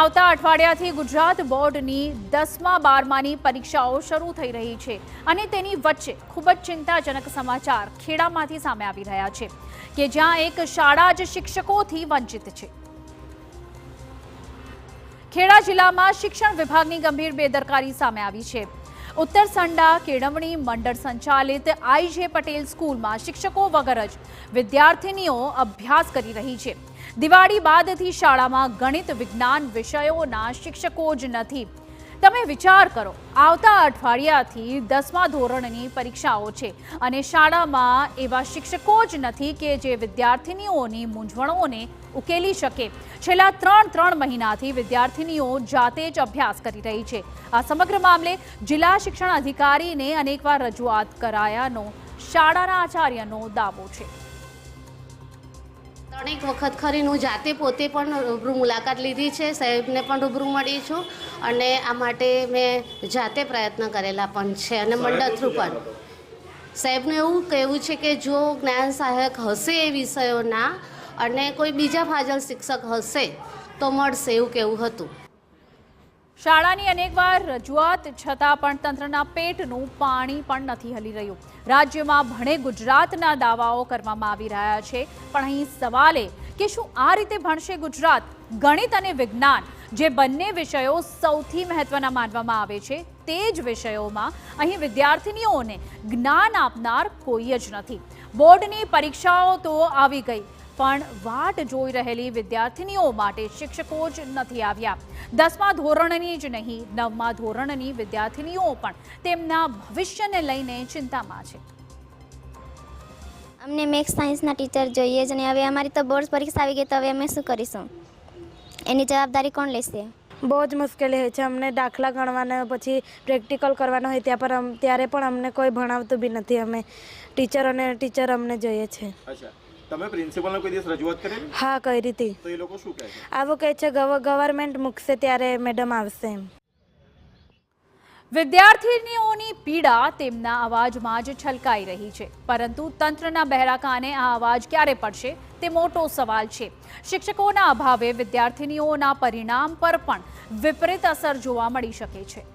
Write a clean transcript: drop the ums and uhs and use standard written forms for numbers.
આવતા અઠવાડિયાથી ગુજરાત બોર્ડની 10મા 12માની પરીક્ષાઓ શરૂ થઈ રહી છે અને તેની વચ્ચે ખૂબ જ ચિંતાજનક સમાચાર ખેડામાંથી સામે આવી રહ્યા છે કે જ્યાં એક શાળા જ શિક્ષકોથી વંચિત છે। ખેડા જિલ્લામાં શિક્ષણ વિભાગની ગંભીર બેદરકારી સામે આવી છે। ઉત્તર સંડા કેળવણી મંડળ સંચાલિત આઈ.જે. પટેલ સ્કૂલમાં શિક્ષકો વગર જ વિદ્યાર્થીનીઓ અભ્યાસ કરી રહી છે। દિવાળી બાદથી શાળામાં ગણિત વિજ્ઞાન વિષયોના શિક્ષકો જ નથી। તમે વિચાર કરો, આવતા અઠવાડિયાથી 10મા ધોરણની પરીક્ષાઓ છે અને શાળામાં એવા શિક્ષકો જ નથી કે જે વિદ્યાર્થીનીઓની મૂંઝવણોને ઉકેલી શકે। છેલ્લા 3 મહિનાથી વિદ્યાર્થીનીઓ જાતે જ અભ્યાસ કરી રહી છે। આ સમગ્ર મામલે જિલ્લા શિક્ષણ અધિકારીને અનેકવાર રજૂઆત કરાયાનો શાળાના આચાર્યનો દાવો છે। ત્રણેક વખત ખરીને હું જાતે પોતે પણ રૂબરૂ મુલાકાત લીધી છે, સાહેબને પણ રૂબરૂ મળી છું અને આ માટે મેં જાતે પ્રયત્ન કરેલા પણ છે અને મંડળ થ્રુ પણ સાહેબને એવું કહેવું છે કે જો જ્ઞાન સહાયક હશે એ વિષયોના અને કોઈ બીજા ફાજલ શિક્ષક હશે તો મળશે એવું કહેવું હતું। શાળાની અનેકવાર રજૂઆત છતાં પણ તંત્રના પેટનું પાણી પણ નથી હલી રહ્યું। રાજ્યમાં ભણે ગુજરાતના દાવાઓ કરવામાં આવી રહ્યા છે, પણ અહીં સવાલ એ કે શું આ રીતે ભણશે ગુજરાત? ગણિત અને વિજ્ઞાન જે બંને વિષયો સૌથી મહત્વના માનવામાં આવે છે, તે જ વિષયોમાં અહીં વિદ્યાર્થીનીઓને જ્ઞાન આપનાર કોઈ જ નથી। બોર્ડની પરીક્ષાઓ તો આવી ગઈ, પણ વાટ જોઈ રહેલી વિદ્યાર્થીનીઓ માટે શિક્ષકો જ નથી આવ્યા। 10મા ધોરણની જ નહીં, 9મા ધોરણની વિદ્યાર્થીનીઓ પણ તેમના ભવિષ્યને લઈને ચિંતામાં છે। અમને મેથ્સ સાયન્સના ટીચર જોઈએ જ અને હવે અમારી તો બોર્ડ પરીક્ષા આવી ગઈ તો હવે અમે શું કરીશું? એની જવાબદારી કોણ લેશે? બહુ જ મુશ્કેલી હોય છે। અમને દાખલા ગણવાના પછી પ્રેક્ટિકલ કરવાનો હોય ત્યારે પણ અમને કોઈ ભણાવતું બી નથી। અમે ટીચર અમને જોઈએ છે। તમે પ્રિન્સિપલને કોઈ દિવસ રજૂઆત કરી? હા, કરી હતી। તો એ લોકો શું કહે છે? આવું કહે છે ગવર્મેન્ટ મૂકશે ત્યારે મેડમ આવશે એમ। વિદ્યાર્થીનીઓની પીડા તેમના અવાજમાં જ છલકાઈ રહી છે, પરંતુ તંત્રના બહેરા કાને આ અવાજ ક્યારે પડશે તે મોટો સવાલ છે। શિક્ષકોના અભાવે વિદ્યાર્થીનીઓના પરિણામ પર પણ વિપરીત અસર જોવા મળી શકે છે।